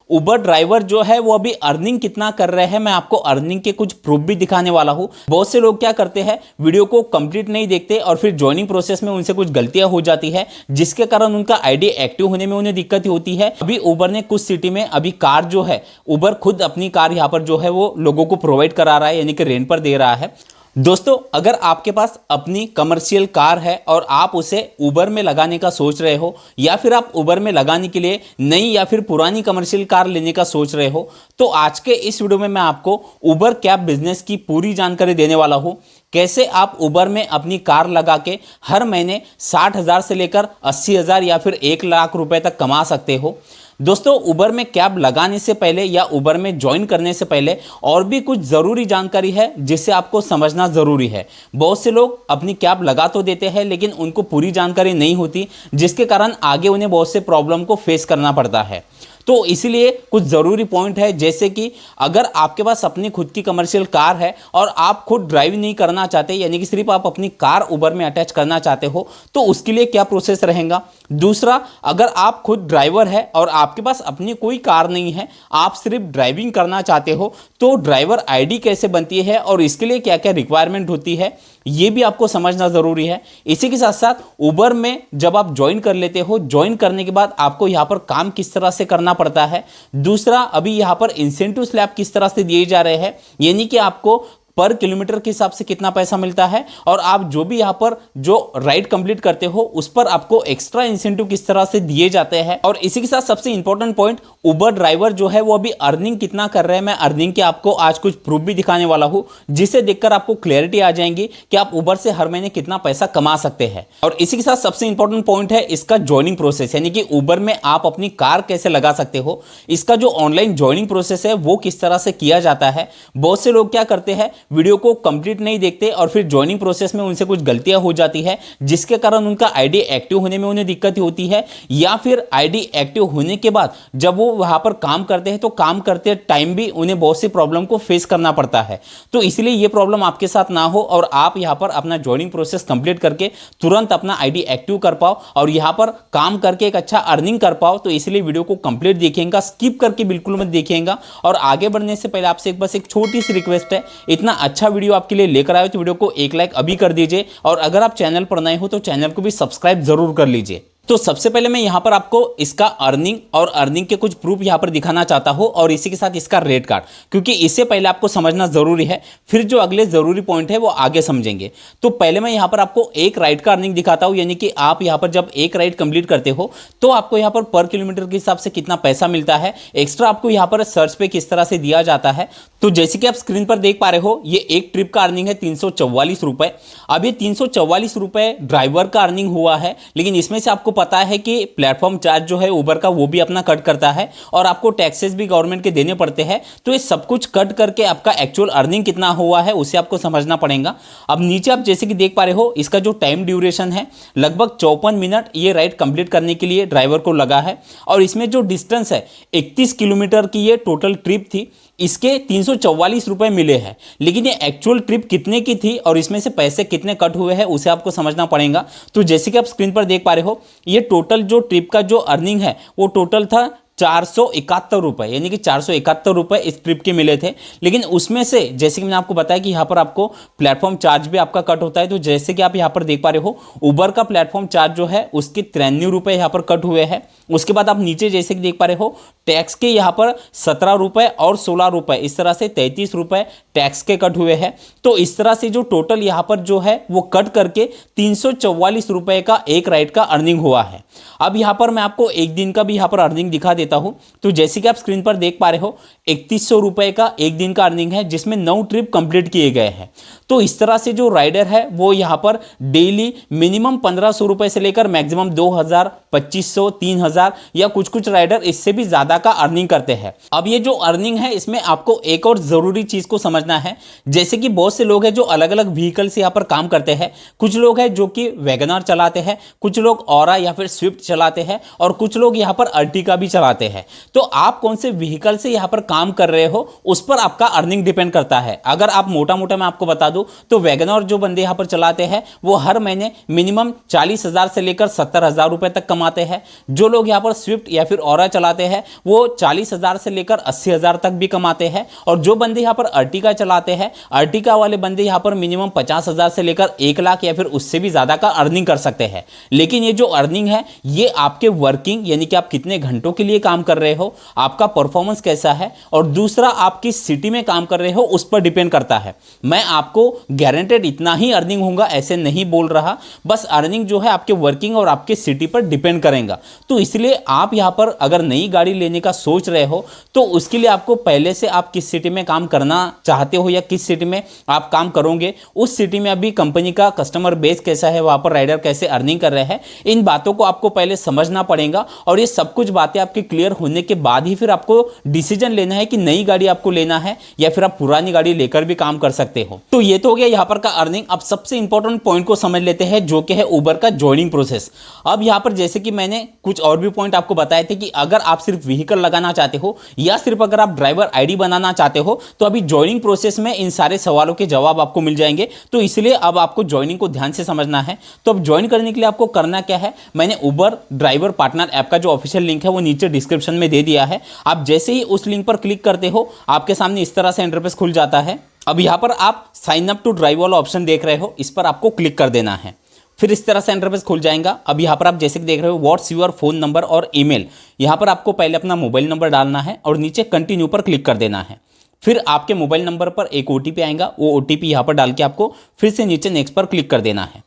उबर driver जो है वो अभी अर्निंग कितना कर रहे हैं, मैं आपको अर्निंग के कुछ प्रूफ भी दिखाने वाला हूं। बहुत से लोग क्या करते हैं, वीडियो को कंप्लीट नहीं देखते और फिर ज्वाइनिंग प्रोसेस में उनसे कुछ गलतियां हो जाती है, जिसके कारण उनका आईडी एक्टिव होने में उन्हें दिक्कत होती है। अभी उबर ने कुछ सिटी में अभी कार जो है, उबर खुद अपनी कार यहां पर जो है वो लोगों को प्रोवाइड करा रहा है, यानी कि रेंट पर दे रहा है। दोस्तों, अगर आपके पास अपनी कमर्शियल कार है और आप उसे उबर में लगाने का सोच रहे हो, या फिर आप उबर में लगाने के लिए नई या फिर पुरानी कमर्शियल कार लेने का सोच रहे हो, तो आज के इस वीडियो में मैं आपको उबर कैब बिजनेस की पूरी जानकारी देने वाला हूं। कैसे आप उबर में अपनी कार लगा के हर महीने 60,000 से लेकर 80,000 या फिर 1 लाख रुपए तक कमा सकते हो। दोस्तों, उबर में कैब लगाने से पहले या उबर में ज्वाइन करने से पहले और भी कुछ ज़रूरी जानकारी है जिसे आपको समझना ज़रूरी है। बहुत से लोग अपनी कैब लगा तो देते हैं, लेकिन उनको पूरी जानकारी नहीं होती, जिसके कारण आगे उन्हें बहुत से प्रॉब्लम को फेस करना पड़ता है। तो इसीलिए कुछ ज़रूरी पॉइंट है, जैसे कि अगर आपके पास अपनी खुद की कमर्शियल कार है और आप खुद ड्राइव नहीं करना चाहते, यानी कि सिर्फ आप अपनी कार उबर में अटैच करना चाहते हो, तो उसके लिए क्या प्रोसेस रहेगा। दूसरा, अगर आप खुद ड्राइवर है और आपके पास अपनी कोई कार नहीं है, आप सिर्फ ड्राइविंग करना चाहते हो, तो ड्राइवर आईडी कैसे बनती है और इसके लिए क्या क्या रिक्वायरमेंट होती है, ये भी आपको समझना ज़रूरी है। इसी के साथ साथ उबर में जब आप ज्वाइन कर लेते हो, ज्वाइन करने के बाद आपको यहाँ पर काम किस तरह से करना पड़ता है। दूसरा, अभी यहाँ पर इंसेंटिव स्लैब किस तरह से दिए जा रहे हैं, यानी कि आपको पर किलोमीटर के हिसाब से कितना पैसा मिलता है, और आप जो भी यहाँ पर जो राइड कंप्लीट करते हो उस पर आपको एक्स्ट्रा इंसेंटिव किस तरह से दिए जाते हैं। और इसी के साथ सबसे इंपॉर्टेंट पॉइंट, उबर ड्राइवर जो है वो अभी अर्निंग कितना कर रहे हैं, मैं अर्निंग के आपको आज कुछ प्रूफ भी दिखाने वाला हूं, जिसे देखकर आपको क्लैरिटी आ जाएंगी कि आप उबर से हर महीने कितना पैसा कमा सकते हैं। और इसी के साथ सबसे इंपॉर्टेंट पॉइंट है इसका ज्वाइनिंग प्रोसेस, यानी कि उबर में आप अपनी कार कैसे लगा सकते हो। इसका जो ऑनलाइन ज्वाइनिंग प्रोसेस है वो किस तरह से किया जाता है। बहुत से लोग क्या करते हैं, वीडियो को कंप्लीट नहीं देखते और फिर ज्वाइनिंग प्रोसेस में उनसे कुछ गलतियां हो जाती है, जिसके कारण उनका आईडी एक्टिव होने में उन्हें दिक्कत होती है, या फिर आईडी एक्टिव होने के बाद जब वो वहां पर काम करते हैं तो काम करते टाइम भी उन्हें बहुत सी प्रॉब्लम को फेस करना पड़ता है। तो इसलिए ये प्रॉब्लम आपके साथ ना हो और आप यहां पर अपना ज्वाइनिंग प्रोसेस कंप्लीट करके तुरंत अपना आईडी एक्टिव कर पाओ और यहां पर काम करके एक अच्छा अर्निंग कर पाओ, तो इसलिए वीडियो को कंप्लीट देखिएगा, स्किप करके बिल्कुल मत देखिएगा। और आगे बढ़ने से पहले आपसे बस एक छोटी सी रिक्वेस्ट है, इतना अच्छा वीडियो आपके लिए लेकर आए तो वीडियो को एक लाइक अभी कर दीजिए, और अगर आप चैनल पर नए हो तो चैनल को भी सब्सक्राइब जरूर कर लीजिए। तो सबसे पहले मैं यहां पर आपको इसका अर्निंग और अर्निंग के कुछ प्रूफ यहां पर दिखाना चाहता हूं, और इसी के साथ इसका रेट कार्ड, क्योंकि इससे पहले आपको समझना जरूरी है, फिर जो अगले जरूरी पॉइंट है वो आगे समझेंगे। तो पहले मैं यहां पर आपको एक राइड का अर्निंग दिखाता हूं, यानी कि आप यहां पर जब एक राइड कंप्लीट करते हो तो आपको यहां पर किलोमीटर के हिसाब से कितना पैसा मिलता है, एक्स्ट्रा आपको यहां पर सर्च पे किस तरह से दिया जाता है। तो जैसे कि आप स्क्रीन पर देख पा रहे हो, ये एक ट्रिप का अर्निंग है 344 रुपए। अब ये 344 रुपए ड्राइवर का अर्निंग हुआ है, लेकिन इसमें से आपको पता है कि प्लेटफॉर्म चार्ज जो है उबर का वो भी अपना कट करता है, और आपको टैक्सेस भी गवर्नमेंट के देने पड़ते हैं। तो ये सब कुछ कट करके आपका एक्चुअल अर्निंग कितना हुआ है उसे आपको समझना पड़ेगा। अब नीचे आप जैसे कि देख पा रहे हो, इसका जो टाइम ड्यूरेशन है लगभग 54 मिनट ये राइड कंप्लीट करने के लिए ड्राइवर को लगा है, और इसमें जो डिस्टेंस है 31 किलोमीटर की ये टोटल ट्रिप थी, इसके 344 रुपए मिले हैं। लेकिन ये एक्चुअल ट्रिप कितने की थी और इसमें से पैसे कितने कट हुए हैं उसे आपको समझना पड़ेगा। तो जैसे कि आप स्क्रीन पर देख पा रहे हो, ये टोटल जो ट्रिप का जो अर्निंग है वो टोटल था 471 रुपए, यानी कि 471 रुपए इस ट्रिप के मिले थे। लेकिन उसमें से जैसे कि मैंने आपको बताया कि यहाँ पर आपको प्लेटफॉर्म चार्ज भी आपका कट होता है। तो जैसे कि आप यहाँ पर देख पा रहे हो, उबर का प्लेटफॉर्म चार्ज जो है उसके 93 रुपए यहाँ पर कट हुए हैं। उसके बाद आप नीचे जैसे कि देख पा रहे हो, टैक्स के यहाँ पर 17 रुपए और 16 रुपए, इस तरह से 33 रुपए टैक्स के कट हुए हैं। तो इस तरह से जो टोटल यहाँ पर जो है वो कट करके 344 रुपए का एक राइड का अर्निंग हुआ है। अब यहाँ पर मैं आपको एक दिन का भी यहाँ पर अर्निंग दिखा देता हूं। तो जैसे कि आप स्क्रीन पर देख पा रहे हो, 3100 रुपए का एक दिन का अर्निंग है, जिसमें 9 ट्रिप कंप्लीट किए गए हैं। तो इस तरह से जो राइडर है वो यहाँ पर डेली मिनिमम 1500 रुपए से लेकर मैक्सिमम 2000, 2500, 3000 या कुछ कुछ राइडर इससे भी ज्यादा का अर्निंग करते हैं। अब ये जो अर्निंग है इसमें आपको एक और जरूरी चीज को समझना समझना है। जैसे कि बहुत से लोग हैं जो अलग अलग व्हीकल से यहाँ पर काम करते हैं। कुछ लोग हैं जो कि वैगनआर चलाते हैं, कुछ लोग ऑरा या फिर स्विफ्ट चलाते हैं और कुछ लोग यहाँ पर अर्टिगा भी चलाते हैं। तो आप कौन से व्हीकल से यहाँ पर काम कर रहे हो उस पर आपका अर्निंग डिपेंड करता है। अगर आप मोटा मोटा मैं आपको बता दूं तो वैगनआर जो बंदे यहाँ पर चलाते हैं वो हर महीने मिनिमम 40,000 से लेकर 70,000 रुपए तक कमाते हैं। जो लोग यहाँ पर स्विफ्ट या फिर ऑरा चलाते हैं वो 40,000 से लेकर 80,000 तक भी कमाते हैं। और जो बंदे यहाँ पर अर्टिगा चलाते हैं, अर्टिगा वाले बंदे यहाँ पर मिनिमम 50,000 से लेकर 1 लाख या फिर उससे भी ज्यादा का अर्निंग कर सकते हैं। लेकिन ये जो अर्निंग है ये आपके वर्किंग यानी कि आप कितने घंटों के लिए काम कर रहे हो, आपका परफॉर्मेंस कैसा है और दूसरा आप किस सिटी में काम कर रहे हो उस पर डिपेंड करता है। मैं आपको गारंटेड इतना ही अर्निंग होगा ऐसे नहीं बोल रहा, बस अर्निंग जो है आपके वर्किंग और आपके सिटी पर डिपेंड करेगा। तो इसलिए आप यहाँ पर अगर नई गाड़ी लेने का सोच रहे हो तो उसके लिए आपको पहले से आप किस सिटी में काम करना चाहते हो या किस सिटी में आप काम करोगे, उस सिटी में अभी कंपनी का कस्टमर बेस कैसा है, वहां पर राइडर कैसे अर्निंग कर रहे हैं, इन बातों को आपको पहले समझना पड़ेगा। और ये सब कुछ बातें आपकी क्लियर होने के बाद ही फिर आपको डिसीजन लेना है कि नई गाड़ी आपको लेना है या फिर आप पुरानी गाड़ी लेकर भी काम कर सकते हो। तो ये तो हो गया यहाँ पर का अर्निंग। अब सबसे इंपॉर्टेंट पॉइंट को समझ लेते हैं जो कि है उबर का ज्वाइनिंग प्रोसेस। अब यहाँ पर जैसे कि मैंने कुछ और भी पॉइंट आपको बताए थे कि अगर आप सिर्फ व्हीकल लगाना चाहते हो या सिर्फ अगर आप ड्राइवर आईडी बनाना चाहते हो तो अभी ज्वाइनिंग प्रोसेस में इन सारे सवालों के जवाब आपको मिल जाएंगे। तो इसलिए अब आपको ज्वाइनिंग को ध्यान से समझना है। तो अब ज्वाइन करने के लिए आपको करना क्या है, मैंने उबर ड्राइवर पार्टनर ऐप का जो ऑफिशियल लिंक है वो नीचे डिस्क्रिप्शन में दे दिया है। आप जैसे ही उस लिंक पर क्लिक करते हो आपके सामने इस तरह से इंटरफेस खुल जाता है। अब यहाँ पर आप साइन अप टू ड्राइव वाला ऑप्शन देख रहे हो, इस पर आपको क्लिक कर देना है। फिर इस तरह से इंटरफेस खुल जाएगा। अब यहाँ पर आप जैसे कि देख रहे हो व्हाट्स यूर फोन नंबर और ईमेल, यहाँ पर आपको पहले अपना मोबाइल नंबर डालना है और नीचे कंटिन्यू पर क्लिक कर देना है। फिर आपके मोबाइल नंबर पर एक ओटीपी आएगा, वो ओटीपी यहाँ पर डाल के आपको फिर से नीचे नेक्स्ट पर क्लिक कर देना है।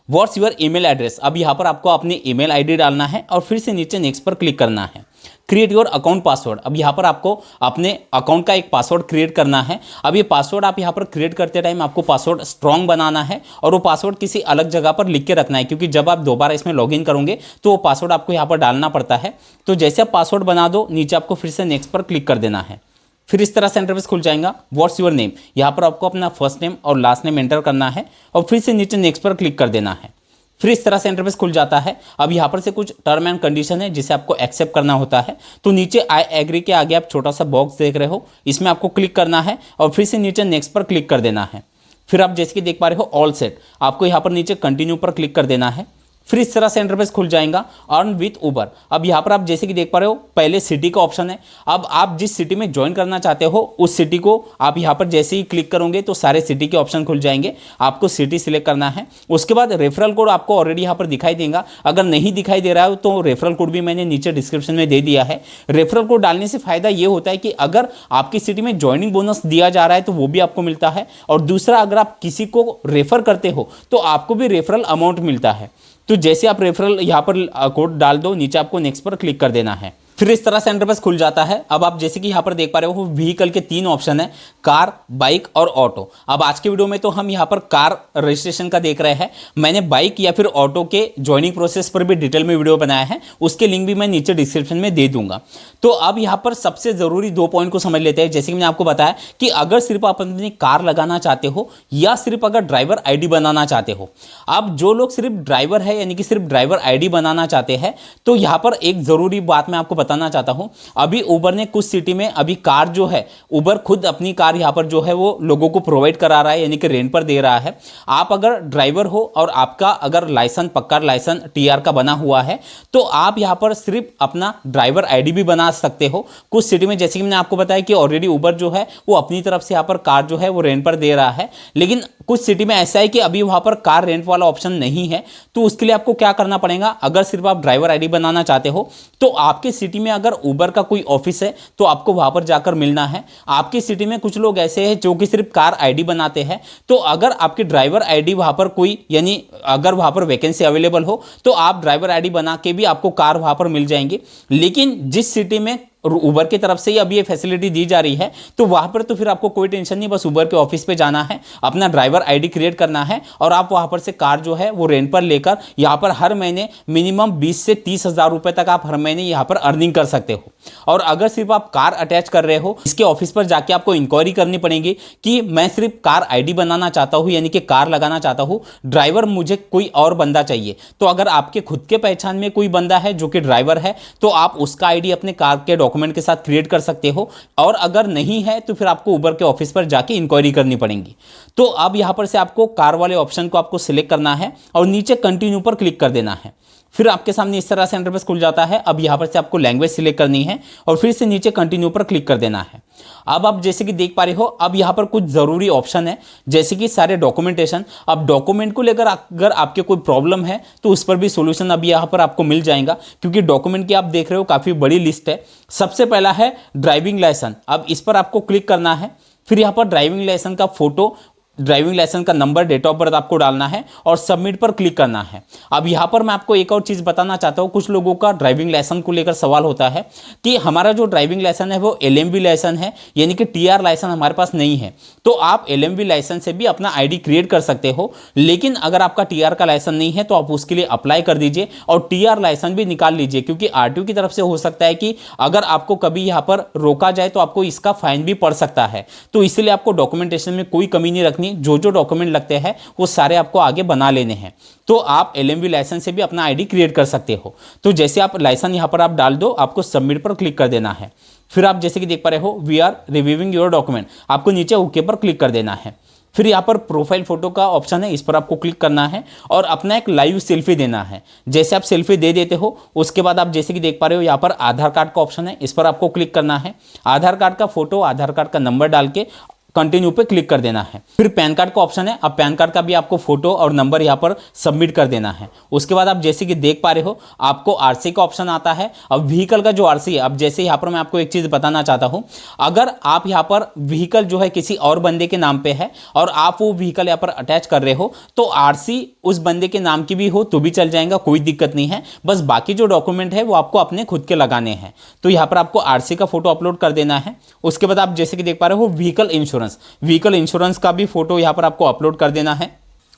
व्हाट्स यूर ईमेल एड्रेस, अब यहाँ पर आपको अपनी ईमेल आईडी डालना है और फिर से नीचे नेक्स्ट पर क्लिक करना है। क्रिएट योर अकाउंट पासवर्ड, अब यहाँ पर आपको अपने अकाउंट का एक पासवर्ड क्रिएट करना है। अब ये पासवर्ड आप यहाँ पर क्रिएट करते टाइम आपको पासवर्ड स्ट्रॉन्ग बनाना है और वो पासवर्ड किसी अलग जगह पर लिख के रखना है, क्योंकि जब आप दोबारा इसमें लॉगिन करोगे तो वो पासवर्ड आपको यहाँ पर डालना पड़ता है। तो जैसे आप पासवर्ड बना दो नीचे आपको फिर से नेक्स्ट पर क्लिक कर देना है। फिर इस तरह से इंटरफेस खुल जाएगा। व्हाट्स योर नेम, यहाँ पर आपको अपना फर्स्ट नेम और लास्ट नेम एंटर करना है और फिर से नीचे नेक्स्ट पर क्लिक कर देना है। फिर इस तरह से इंटरफेस खुल जाता है। अब यहाँ पर से कुछ टर्म एंड कंडीशन है जिसे आपको एक्सेप्ट करना होता है। तो नीचे आई एग्री के आगे आप छोटा सा बॉक्स देख रहे हो, इसमें आपको क्लिक करना है और फिर से नीचे नेक्स्ट पर क्लिक कर देना है। फिर आप जैसे कि देख पा रहे हो ऑल सेट, आपको यहाँ पर नीचे कंटिन्यू पर क्लिक कर देना है। फिर इस तरह से इंटरफेस खुल जाएगा अर्न विथ उबर। अब यहाँ पर आप जैसे कि देख पा रहे हो पहले सिटी का ऑप्शन है। अब आप जिस सिटी में ज्वाइन करना चाहते हो उस सिटी को आप यहाँ पर जैसे ही क्लिक करोगे तो सारे सिटी के ऑप्शन खुल जाएंगे, आपको सिटी सिलेक्ट करना है। उसके बाद रेफरल कोड आपको ऑलरेडी यहाँ पर दिखाई देगा, अगर नहीं दिखाई दे रहा हो तो रेफरल कोड भी मैंने नीचे डिस्क्रिप्शन में दे दिया है। रेफरल कोड डालने से फायदा ये होता है कि अगर आपकी सिटी में ज्वाइनिंग बोनस दिया जा रहा है तो वो भी आपको मिलता है, और दूसरा अगर आप किसी को रेफर करते हो तो आपको भी रेफरल अमाउंट मिलता है। तो जैसे आप रेफरल यहाँ पर कोड डाल दो नीचे आपको नेक्स्ट पर क्लिक कर देना है। फिर इस तरह से इंटरफेस खुल जाता है। अब आप जैसे कि यहाँ पर देख पा रहे हो व्हीकल के 3 ऑप्शन है, कार, बाइक और ऑटो। अब आज के वीडियो में तो हम यहाँ पर कार रजिस्ट्रेशन का देख रहे हैं। मैंने बाइक या फिर ऑटो के ज्वाइनिंग प्रोसेस पर भी डिटेल में वीडियो बनाया है, उसके लिंक भी मैं नीचे डिस्क्रिप्शन में दे दूंगा। तो अब यहाँ पर सबसे जरूरी 2 पॉइंट को समझ लेते हैं। जैसे कि मैंने आपको बताया कि अगर सिर्फ आप अपनी कार लगाना चाहते हो या सिर्फ अगर ड्राइवर आईडी बनाना चाहते हो। अब जो लोग सिर्फ ड्राइवर है यानी कि सिर्फ ड्राइवर आईडी बनाना चाहते हैं तो यहाँ पर एक जरूरी बात मैं आपको बताना चाहता हूं। अभी उबर ने कुछ सिटी में अभी कार जो है, उबर खुद अपनी कार यहां पर जो है वो लोगों को प्रोवाइड करा रहा है यानी कि रेंट पर दे रहा है। आप अगर ड्राइवर हो और आपका अगर लाइसेंस पक्का लाइसेंस टीआर का बना हुआ है तो आप यहां पर सिर्फ अपना ड्राइवर आईडी भी बना सकते हो। कुछ सिटी में जैसे कि मैंने आपको बताया कि ऑलरेडी उबर जो है वो अपनी तरफ से यहां पर कार जो है वो रेंट पर दे रहा है, लेकिन कुछ सिटी में ऐसा है कि अभी वहां पर कार रेंट वाला ऑप्शन नहीं है। तो उसके लिए आपको क्या करना पड़ेगा, अगर सिर्फ आप ड्राइवर आईडी बनाना चाहते हो तो आपके सिटी में अगर उबर का कोई ऑफिस है तो आपको वहां पर जाकर मिलना है। आपकी सिटी में कुछ लोग ऐसे हैं जो कि सिर्फ कार आईडी बनाते हैं, तो अगर आपकी ड्राइवर आईडी वहां पर कोई यानी अगर वहां पर वैकेंसी अवेलेबल हो तो आप ड्राइवर आईडी बना के भी आपको कार वहां पर मिल जाएंगी। लेकिन जिस सिटी में उबर की तरफ से ही अब ये फैसिलिटी दी जा रही है, तो वहाँ पर तो फिर आपको कोई टेंशन नहीं, बस उबर के ऑफिस पे जाना है, अपना ड्राइवर आईडी क्रिएट करना है और आप वहाँ पर से कार जो है वो रेंट पर लेकर यहाँ पर हर महीने मिनिमम 20 से 30 हज़ार रुपये तक आप हर महीने यहाँ पर अर्निंग कर सकते हो। और अगर सिर्फ आप कार अटैच कर रहे हो, इसके ऑफिस पर जाके आपको इंक्वायरी करनी पड़ेगी कि मैं सिर्फ कार आईडी बनाना चाहता हूँ, यानी कि कार लगाना चाहता हूँ, ड्राइवर मुझे कोई और बंदा चाहिए। तो अगर आपके खुद के पहचान में कोई बंदा है जो कि ड्राइवर है, तो आप उसका आईडी अपने कार के डॉक्यूमेंट के साथ क्रिएट कर सकते हो। और अगर नहीं है तो फिर आपको उबर के ऑफिस पर जाके इंक्वायरी करनी पड़ेगी। तो अब यहां पर से आपको कार वाले ऑप्शन को आपको सिलेक्ट करना है और नीचे कंटिन्यू पर क्लिक कर देना है। फिर आपके सामने इस तरह से इंटरफेस खुल जाता है। अब यहाँ पर से आपको लैंग्वेज सिलेक्ट करनी है और फिर से नीचे कंटिन्यू पर क्लिक कर देना है। अब आप जैसे कि देख पा रहे हो, अब यहाँ पर कुछ ज़रूरी ऑप्शन है, जैसे कि सारे डॉक्यूमेंटेशन। अब डॉक्यूमेंट को लेकर अगर आपके कोई प्रॉब्लम है तो उस पर भी सोल्यूशन अब यहाँ पर आपको मिल जाएगा, क्योंकि डॉक्यूमेंट की आप देख रहे हो काफ़ी बड़ी लिस्ट है। सबसे पहला है ड्राइविंग लाइसेंस। अब इस पर आपको क्लिक करना है। फिर यहाँ पर ड्राइविंग लाइसेंस का फोटो, ड्राइविंग लाइसेंस का नंबर, डेट ऑफ बर्थ आपको डालना है और सबमिट पर क्लिक करना है। अब यहाँ पर मैं आपको एक और चीज़ बताना चाहता हूँ। कुछ लोगों का ड्राइविंग लाइसेंस को लेकर सवाल होता है कि हमारा जो ड्राइविंग लाइसेंस है वो एलएमवी लाइसेंस है, यानी कि टीआर लाइसेंस हमारे पास नहीं है। तो आप एलएमवी लाइसेंस से भी अपना आईडी क्रिएट कर सकते हो, लेकिन अगर आपका टीआर का लाइसेंस नहीं है तो आप उसके लिए अप्लाई कर दीजिए और टीआर लाइसेंस भी निकाल लीजिए, क्योंकि आरटीओ की तरफ से हो सकता है कि अगर आपको कभी यहाँ पर रोका जाए तो आपको इसका फाइन भी पड़ सकता है। तो इसलिए आपको डॉक्यूमेंटेशन में कोई कमी नहीं रखनी, जो डॉक्यूमेंट लगते हैं वो सारे आपको आगे बना लेने हैं। तो आप एलएमवी लाइसेंस से भी अपना आईडी क्रिएट कर सकते हो। तो जैसे आप लाइसेंस यहां पर आप डाल दो, आपको सबमिट पर क्लिक कर देना है। फिर आप जैसे कि देख पा रहे हो, we are reviewing your document, आपको नीचे ओके पर क्लिक कर देना है। फिर यहाँ पर प्रोफाइल फोटो का ऑप्शन है, इस पर आपको क्लिक करना है और अपना एक लाइव सेल्फी देना है। जैसे आप सेल्फी दे देते हो, उसके बाद आप जैसे कि देख पा रहे हो यहाँ पर आधार कार्ड का ऑप्शन है, इस पर आपको क्लिक करना है। आधार कार्ड का फोटो, आधार कार्ड का नंबर डाल के कंटिन्यू पे क्लिक कर देना है। फिर पैन कार्ड का ऑप्शन है, अब पैन कार्ड का भी आपको फोटो और नंबर यहाँ पर सबमिट कर देना है। उसके बाद आप जैसे कि देख पा रहे हो, आपको आरसी का ऑप्शन आता है। अब व्हीकल का जो आरसी है, अब जैसे यहाँ पर मैं आपको एक चीज़ बताना चाहता हूँ, अगर आप यहाँ पर व्हीकल जो है किसी और बंदे के नाम पे है और आप वो व्हीकल यहाँ पर अटैच कर रहे हो, तो आरसी उस बंदे के नाम की भी हो तो भी चल जाएगा, कोई दिक्कत नहीं है। बस बाकी जो डॉक्यूमेंट है वो आपको अपने खुद के लगाने हैं। तो यहाँ पर आपको आरसी का फोटो अपलोड कर देना है। उसके बाद आप जैसे कि देख पा रहे हो, व्हीकल इंश्योरेंस का भी फोटो यहाँ पर आपको अपलोड कर देना है।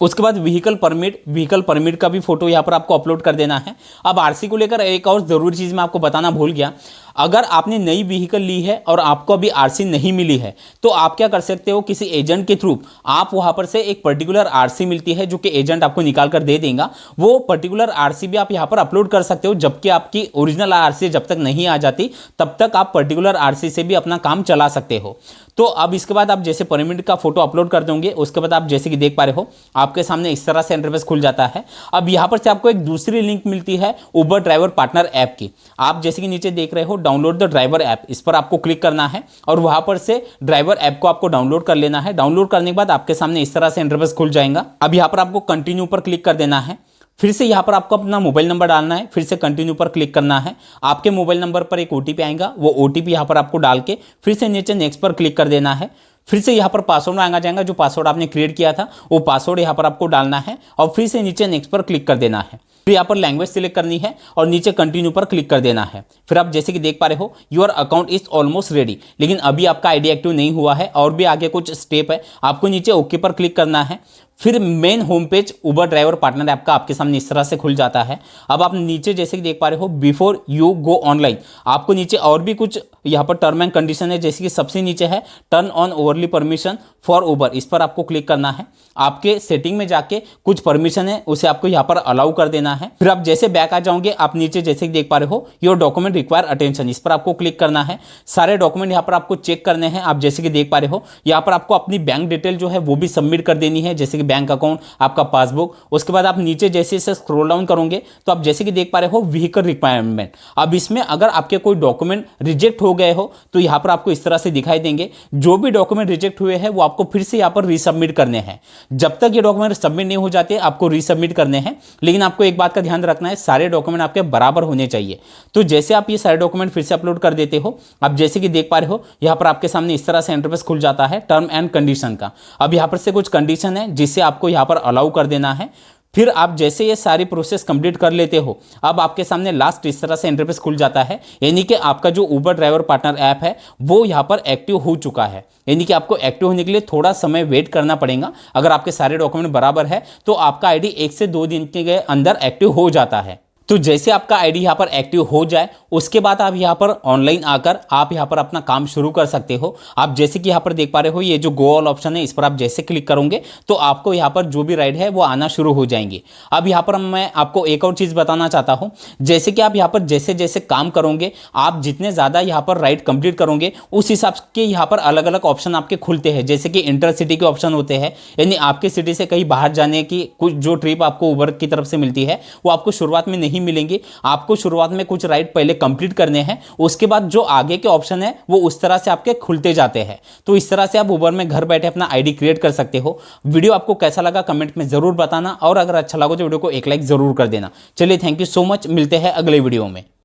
उसके बाद व्हीकल परमिट का भी फोटो यहाँ पर आपको अपलोड कर देना है। अब आरसी को लेकर एक और ज़रूरी चीज़ मैं आपको बताना भूल गया। अगर आपने नई व्हीकल ली है और आपको अभी आरसी नहीं मिली है, तो आप क्या कर सकते हो, किसी एजेंट के थ्रू आप वहाँ पर से एक पर्टिकुलर आरसी मिलती है जो कि एजेंट आपको निकाल कर दे देगा। वो पर्टिकुलर आरसी भी आप यहाँ पर अपलोड कर सकते हो, जबकि आपकी ओरिजिनल आरसी जब तक नहीं आ जाती तब तक आप पर्टिकुलर आरसी से भी अपना काम चला सकते हो। तो अब इसके बाद आप जैसे परमिट का फोटो अपलोड कर दोगे, उसके बाद आप जैसे कि देख पा रहे हो, आपके सामने इस तरह से इंटरफेस खुल जाता है। अब यहाँ पर से आपको एक दूसरी लिंक मिलती है उबर ड्राइवर पार्टनर ऐप की। आप जैसे कि नीचे देख रहे हो, डाउनलोड द ड्राइवर ऐप, इस पर आपको क्लिक करना है और वहां पर से ड्राइवर ऐप को आपको डाउनलोड कर लेना है। डाउनलोड करने के बाद आपके सामने इस तरह से इंटरफेस खुल जाएगा। अब यहाँ पर आपको कंटिन्यू पर क्लिक कर देना है। फिर से यहाँ पर आपको अपना मोबाइल नंबर डालना है, फिर से कंटिन्यू पर क्लिक करना है। आपके मोबाइल नंबर पर एक ओटीपी आएगा, वो ओटीपी यहाँ पर आपको डाल के फिर से नीचे नेक्स्ट पर क्लिक कर देना है। फिर से यहाँ पर पासवर्ड मांगा जाएगा, जो पासवर्ड आपने क्रिएट किया था वो पासवर्ड यहाँ पर आपको डालना है और फिर से नीचे नेक्स्ट पर क्लिक कर देना है। फिर यहाँ पर लैंग्वेज सिलेक्ट करनी है और नीचे कंटिन्यू पर क्लिक कर देना है। फिर आप जैसे कि देख पा रहे हो, your account is almost ready, लेकिन अभी आपका आईडी एक्टिव नहीं हुआ है और भी आगे कुछ स्टेप है। आपको नीचे ओके पर क्लिक करना है। फिर मेन होम पेज उबर ड्राइवर पार्टनर ऐप का आपके सामने इस तरह से खुल जाता है। अब आप नीचे जैसे कि देख पा रहे हो, बिफोर यू गो ऑनलाइन, आपको नीचे और भी कुछ यहाँ पर टर्म एंड कंडीशन है, जैसे कि सबसे नीचे है turn on overlay permission for Uber, इस पर आपको क्लिक करना है। आपके सेटिंग में जाके कुछ परमिशन है उसे आपको यहाँ पर अलाउ कर देना है। फिर आप जैसे बैक आ जाओगे, आप नीचे जैसे कि देख पा रहे हो, योर डॉक्यूमेंट रिक्वायर अटेंशन, इस पर आपको क्लिक करना है। सारे डॉक्यूमेंट यहाँ पर आपको चेक करने हैं। आप जैसे कि देख पा रहे हो, यहाँ पर आपको अपनी बैंक डिटेल जो है वो भी सबमिट कर देनी है, जैसे कि बैंक अकाउंट, आपका पासबुक। उसके बाद आप नीचे जैसे इसे स्क्रॉल डाउन करोगे तो आप जैसे कि देख पा रहे हो, व्हीकल रिक्वायरमेंट। अब इसमें अगर आपके कोई डॉक्यूमेंट रिजेक्ट हो गए हो तो यहाँ पर आपको इस तरह से दिखाई देंगे। जो भी डॉक्यूमेंट रिजेक्ट हुए हैं वो आपको फिर से यहाँ पर रीसबमिट करने हैं। जब तक ये डॉक्यूमेंट सबमिट नहीं हो जाते आपको रीसबमिट करने हैं, लेकिन आपको एक बात का ध्यान रखना है, सारे डॉक्यूमेंट आपके बराबर होने चाहिए। तो जैसे आप ये सारे डॉक्यूमेंट फिर से अपलोड कर देते हो, आप जैसे कि देख पा रहे हो, यहाँ पर आपके सामने इस तरह से इंटरफेस खुल जाता है टर्म एंड कंडीशन का। अब यहाँ पर से कुछ कंडीशन है जिससे आपको यहाँ पर अलाउ कर देना है। फिर आप जैसे ये सारी प्रोसेस कंप्लीट कर लेते हो, अब आपके सामने लास्ट इस तरह से इंटरफेस खुल जाता है, यानी कि आपका जो उबर ड्राइवर पार्टनर ऐप है वो यहाँ पर एक्टिव हो चुका है। यानी कि आपको एक्टिव होने के लिए थोड़ा समय वेट करना पड़ेगा। अगर आपके सारे डॉक्यूमेंट बराबर है तो आपका आईडी 1 से 2 दिन के अंदर एक्टिव हो जाता है। तो जैसे आपका आईडी यहाँ पर एक्टिव हो जाए उसके बाद आप यहाँ पर ऑनलाइन आकर आप यहाँ पर अपना काम शुरू कर सकते हो। आप जैसे कि यहाँ पर देख पा रहे हो, ये जो गो ऑल ऑप्शन है इस पर आप जैसे क्लिक करोगे तो आपको यहाँ पर जो भी राइड है वो आना शुरू हो जाएंगे। अब यहाँ पर मैं आपको एक और चीज़ बताना चाहता हूँ, जैसे कि आप यहाँ पर जैसे जैसे काम करोगे, आप जितने ज़्यादा यहाँ पर राइड कंप्लीट करोगे उस हिसाब के यहाँ पर अलग अलग ऑप्शन आपके खुलते हैं। जैसे कि इंटर सिटी के ऑप्शन होते हैं, यानी आपके सिटी से कहीं बाहर जाने की कुछ जो ट्रिप आपको उबर की तरफ से मिलती है वो आपको शुरुआत में नहीं मिलेंगे। आपको शुरुआत में कुछ राइड पहले कंप्लीट करने हैं, उसके बाद जो आगे के ऑप्शन है वो उस तरह से आपके खुलते जाते हैं। तो इस तरह से आप उबर में घर बैठे अपना आईडी क्रिएट कर सकते हो। वीडियो आपको कैसा लगा कमेंट में जरूर बताना, और अगर अच्छा लगा तो वीडियो को एक लाइक जरूर कर देना। चलिए, थैंक यू सो मच, मिलते हैं अगले वीडियो में।